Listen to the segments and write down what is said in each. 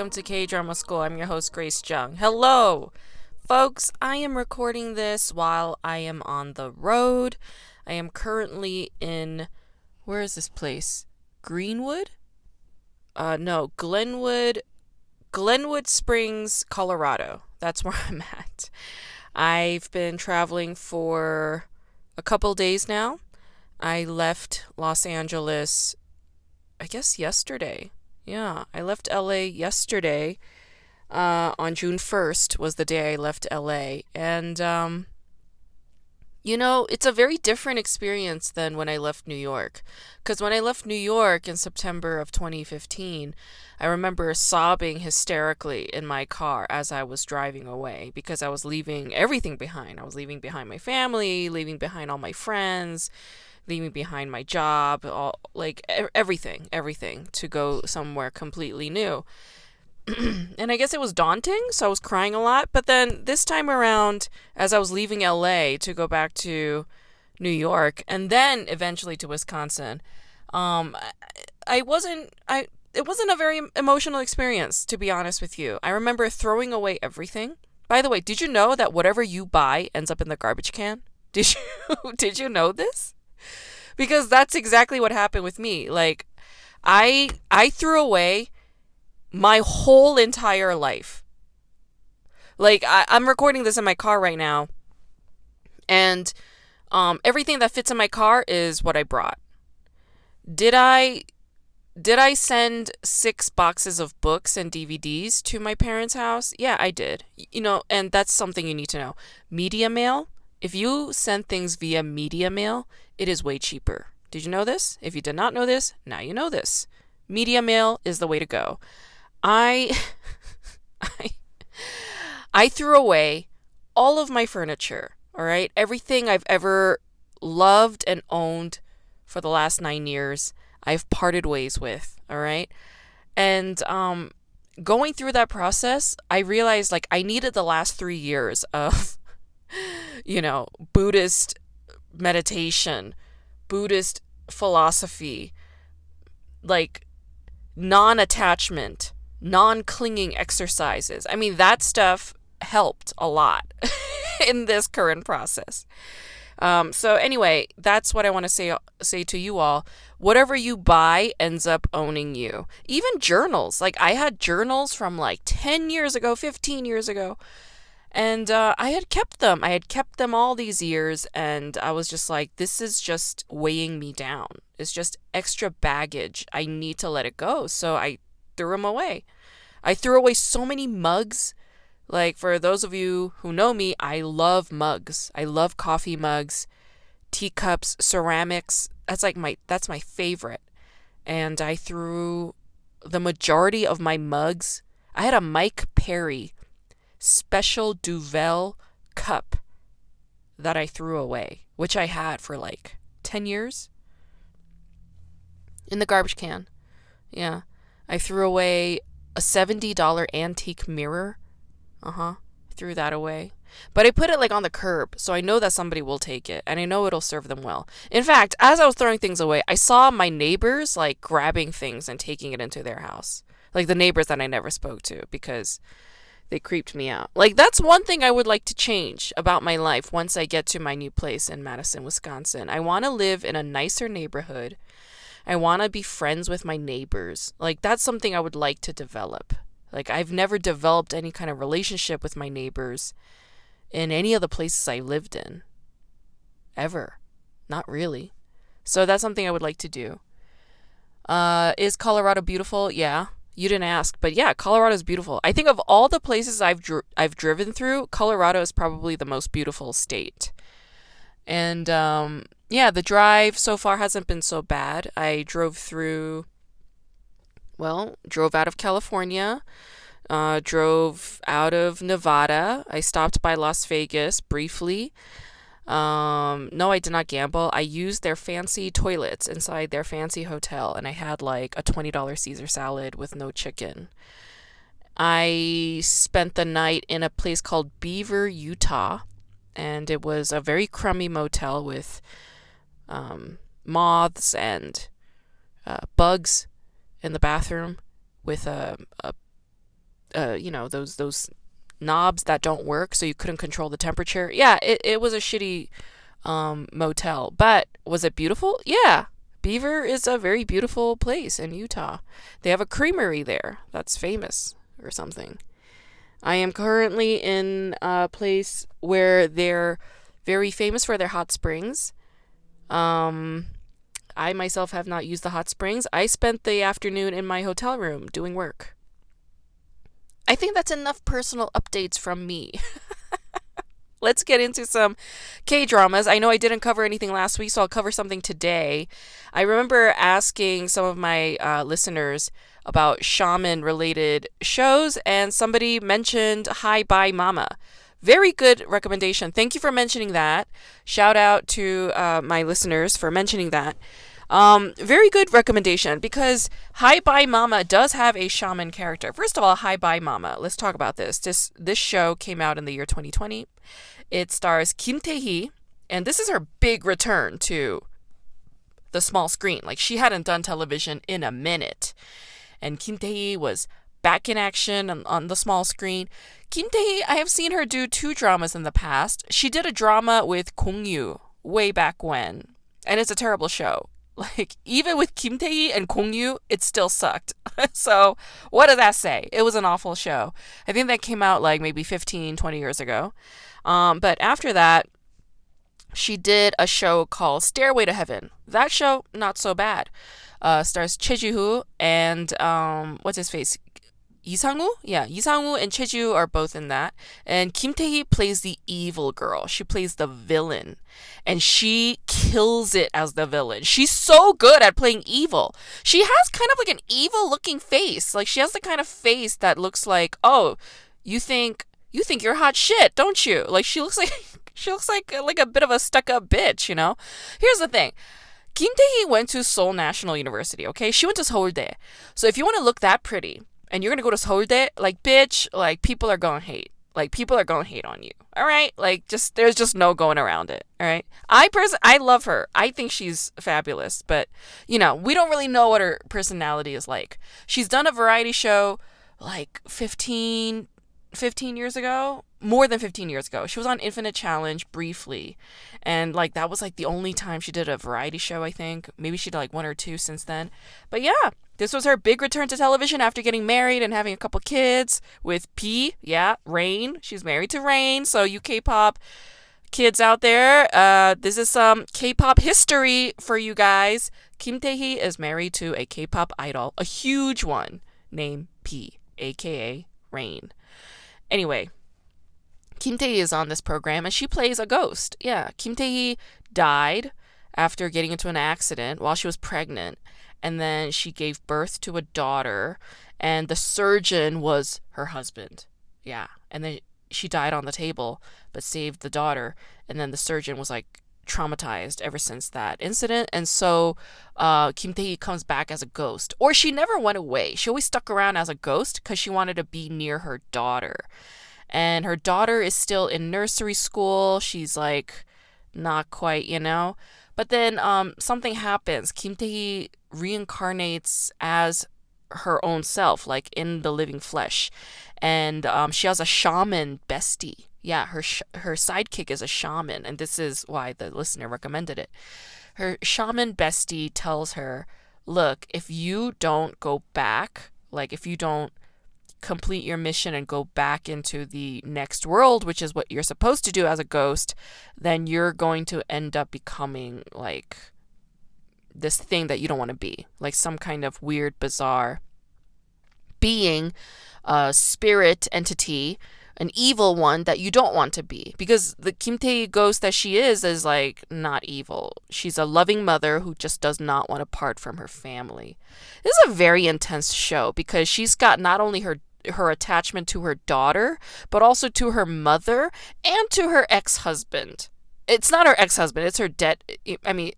welcome to K-Drama School. I'm your host, Grace Jung. Hello, folks. I am recording this while I am on the road. I am currently in, where is this place? Greenwood? No, Glenwood Springs, Colorado. That's where I'm at. I've been traveling for a couple days now. I left Los Angeles, I guess yesterday. Yeah, I left LA yesterday. On June 1st was the day I left LA. And, it's a very different experience than when I left New York. Because when I left New York in September of 2015, I remember sobbing hysterically in my car as I was driving away because I was leaving everything behind. I was leaving behind my family, leaving behind all my friends, leaving behind my job, everything to go somewhere completely new. And I guess it was daunting, so I was crying a lot. But then this time around, as I was leaving LA to go back to New York and then eventually to Wisconsin, um, it wasn't a very emotional experience, to be honest with you. I remember throwing away everything. By the way, did you know that whatever you buy ends up in the garbage can? Did did you know this? Because that's exactly what happened with me. Like, I threw away my whole entire life. Like, I'm recording this in my car right now, and everything that fits in my car is what I brought. Did I send 6 boxes of books and DVDs to my parents' house? Yeah, I did. And that's something you need to know. Media mail, if you send things via media mail, it is way cheaper. Did you know this? If you did not know this, now you know this. Media mail is the way to go. I I I threw away all of my furniture, all right? Everything I've ever loved and owned for the last 9 years, I've parted ways with, all right? And going through that process, I realized like I needed the last 3 years of Buddhist meditation, Buddhist philosophy, like non-attachment, non-clinging exercises. I mean, that stuff helped a lot in this current process. So anyway, that's what I want to say to you all. Whatever you buy ends up owning you. Even journals. Like, I had journals from like 10 years ago, 15 years ago. And I had kept them. I had kept them all these years, and I was just like, this is just weighing me down. It's just extra baggage. I need to let it go. So I threw them away. I threw away so many mugs. Like, for those of you who know me, I love mugs. I love coffee mugs, teacups, ceramics. That's my favorite. And I threw the majority of my mugs. I had a Mike Perry special Duvel cup that I threw away, which I had for like 10 years in the garbage can. Yeah. I threw away a $70 antique mirror. I threw that away. But I put it like on the curb, so I know that somebody will take it, and I know it'll serve them well. In fact, as I was throwing things away, I saw my neighbors like grabbing things and taking it into their house. Like the neighbors that I never spoke to because they creeped me out. Like, that's one thing I would like to change about my life once I get to my new place in Madison, Wisconsin. I want to live in a nicer neighborhood. I want to be friends with my neighbors. Like, that's something I would like to develop. Like, I've never developed any kind of relationship with my neighbors in any of the places I lived in. Ever. Not really. So that's something I would like to do. Is Colorado beautiful? Yeah. You didn't ask, but yeah, Colorado is beautiful. I think of all the places I've driven through, Colorado is probably the most beautiful state. And yeah, the drive so far hasn't been so bad. I drove out of California, drove out of Nevada. I stopped by Las Vegas briefly. No, I did not gamble. I used their fancy toilets inside their fancy hotel, and I had like a $20 Caesar salad with no chicken. I spent the night in a place called Beaver, Utah, and it was a very crummy motel with moths and bugs in the bathroom with a those knobs that don't work, so you couldn't control the temperature. Yeah, it was a shitty motel, but was it beautiful? Yeah. Beaver is a very beautiful place in Utah. They have a creamery there that's famous or something. I am currently in a place where they're very famous for their hot springs. I myself have not used the hot springs. I spent the afternoon in my hotel room doing work. I think that's enough personal updates from me. Let's get into some K-dramas. I know I didn't cover anything last week, so I'll cover something today. I remember asking some of my listeners about shaman-related shows, and somebody mentioned Hi Bye Mama. Very good recommendation. Thank you for mentioning that. Shout out to my listeners for mentioning that. Very good recommendation because Hi Bye Mama does have a shaman character. First of all, Hi Bye Mama. Let's talk about this. This show came out in the year 2020. It stars Kim Tae-hee, and this is her big return to the small screen. Like, she hadn't done television in a minute. And Kim Tae-hee was back in action on the small screen. Kim Tae-hee, I have seen her do 2 dramas in the past. She did a drama with Kong Yoo way back when, and it's a terrible show. Like, even with Kim Tae-hee and Kong Yoo, it still sucked. So, what does that say? It was an awful show. I think that came out like maybe 15, 20 years ago. But after that, she did a show called Stairway to Heaven. That show, not so bad. Stars Choi Ji-hoo and, what's his face? Lee Sang-woo? Yeah, Lee Sang-woo and Choi Ji-hoo are both in that. And Kim Tae-hee plays the evil girl. She plays the villain. And she kills it as the villain. She's so good at playing evil. She has kind of like an evil looking face. Like, she has the kind of face that looks like, oh, you think you're hot shit, don't you? Like, she looks like a bit of a stuck-up bitch, you know? Here's the thing. Kim Tae-hee went to Seoul National University, okay? She went to Seouldae. So if you want to look that pretty, and you're going to go to Seouldae, like, bitch, like, people are going to hate. Like, people are going to hate on you. All right? Like, there's just no going around it. All right? I love her. I think she's fabulous. But, we don't really know what her personality is like. She's done a variety show, like, 15 years ago. More than 15 years ago. She was on Infinite Challenge briefly. And, like, that was, like, the only time she did a variety show, I think. Maybe she did, like, 1 or 2 since then. But, yeah. This was her big return to television after getting married and having a couple kids with P. Yeah, Rain. She's married to Rain. So you K-pop kids out there, this is some K-pop history for you guys. Kim Tae-hee is married to a K-pop idol, a huge one, named P, aka Rain. Anyway, Kim Tae-hee is on this program and she plays a ghost. Yeah, Kim Tae-hee died after getting into an accident while she was pregnant. And then she gave birth to a daughter, and the surgeon was her husband. Yeah, and then she died on the table, but saved the daughter. And then the surgeon was, like, traumatized ever since that incident. And so Kim Tae-hee comes back as a ghost. Or she never went away. She always stuck around as a ghost because she wanted to be near her daughter. And her daughter is still in nursery school. She's, like, not quite, But then something happens. Kim Tae-hee reincarnates as her own self, like in the living flesh. And she has a shaman bestie. Yeah, her sidekick is a shaman. And this is why the listener recommended it. Her shaman bestie tells her, look, if you don't go back, like if you don't complete your mission and go back into the next world, which is what you're supposed to do as a ghost, then you're going to end up becoming like this thing that you don't want to be, like some kind of weird, bizarre being, a spirit entity, an evil one that you don't want to be. Because the Kim Tae ghost that she is like not evil. She's a loving mother who just does not want to part from her family. This is a very intense show because she's got not only her attachment to her daughter, but also to her mother and to her ex-husband. It's not her ex-husband, it's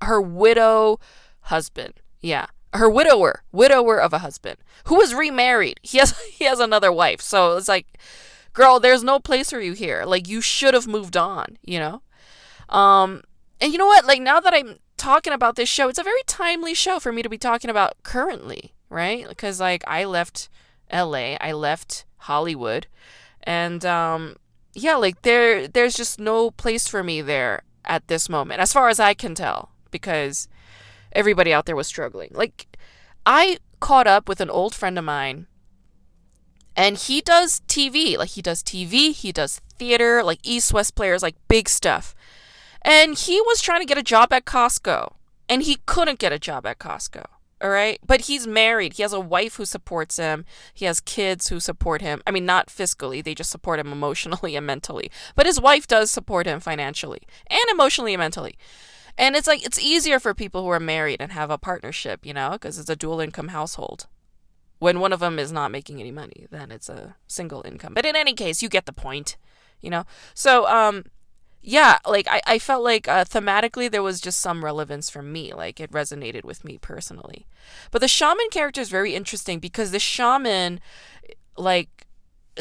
her widow husband. Yeah. Her widower of a husband who was remarried. He has another wife. So it's like, girl, there's no place for you here. Like, you should have moved on, And you know what? Like, now that I'm talking about this show, it's a very timely show for me to be talking about currently, right? Because, like, I left LA. I left Hollywood. And yeah, like there's just no place for me there at this moment, as far as I can tell, because everybody out there was struggling. Like, I caught up with an old friend of mine, and he does TV. Like, he does TV, he does theater, like East West Players, like big stuff. And he was trying to get a job at Costco, and he couldn't get a job at Costco. All right. But he's married. He has a wife who supports him. He has kids who support him. I mean, not fiscally, they just support him emotionally and mentally. But his wife does support him financially and emotionally and mentally. And it's like, it's easier for people who are married and have a partnership, because it's a dual income household. When one of them is not making any money, then it's a single income. But in any case, you get the point, So, yeah, like I felt like thematically there was just some relevance for me. Like, it resonated with me personally. But the shaman character is very interesting because like,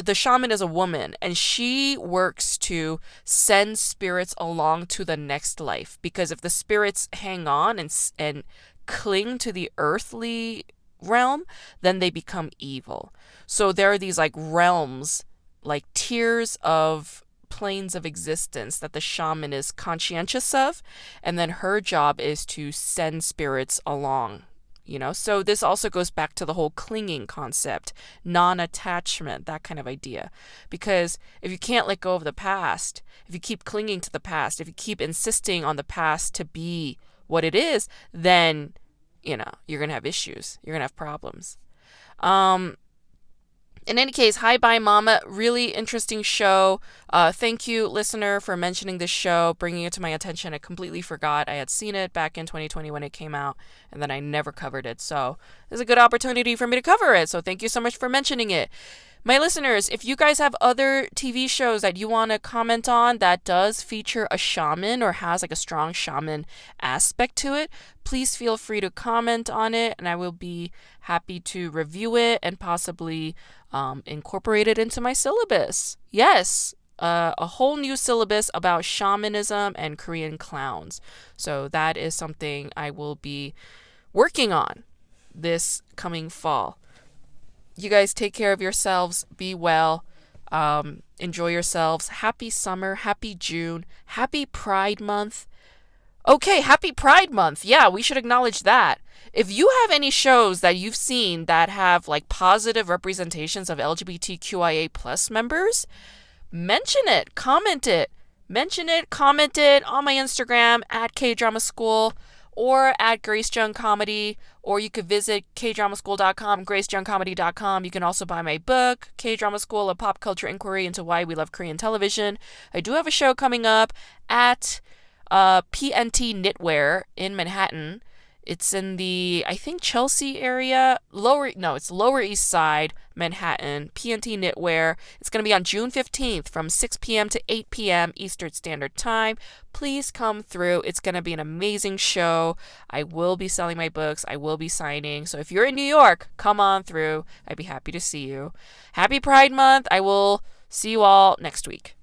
the shaman is a woman, and she works to send spirits along to the next life. Because if the spirits hang on and cling to the earthly realm, then they become evil. So there are these like realms, like tiers of planes of existence that the shaman is conscientious of, and then her job is to send spirits along. So this also goes back to the whole clinging concept, non-attachment, that kind of idea. Because if you can't let go of the past, if you keep clinging to the past, if you keep insisting on the past to be what it is, then you're gonna have issues, you're gonna have problems. In any case, Hi Bye Mama, really interesting show. Thank you, listener, for mentioning this show, bringing it to my attention. I completely forgot. I had seen it back in 2020 when it came out, and then I never covered it. So it's a good opportunity for me to cover it. So thank you so much for mentioning it. My listeners, if you guys have other TV shows that you want to comment on that does feature a shaman or has like a strong shaman aspect to it, please feel free to comment on it, and I will be happy to review it and possibly incorporate it into my syllabus. Yes, a whole new syllabus about shamanism and Korean clowns. So that is something I will be working on this coming fall. You guys take care of yourselves. Be well. Enjoy yourselves. Happy summer. Happy June. Happy Pride Month. Okay, happy Pride Month. Yeah, we should acknowledge that. If you have any shows that you've seen that have like positive representations of LGBTQIA plus members, mention it, comment it. Mention it, comment it on my Instagram at KDrama School or at Grace Jung Comedy, or you could visit kdramaschool.com, gracejungcomedy.com. You can also buy my book, K-Drama School, A Pop Culture Inquiry into Why We Love Korean Television. I do have a show coming up at PNT Knitwear in Manhattan. It's in the, I think, Chelsea area. It's Lower East Side, Manhattan, PNT Knitwear. It's going to be on June 15th from 6 p.m. to 8 p.m. Eastern Standard Time. Please come through. It's going to be an amazing show. I will be selling my books. I will be signing. So if you're in New York, come on through. I'd be happy to see you. Happy Pride Month. I will see you all next week.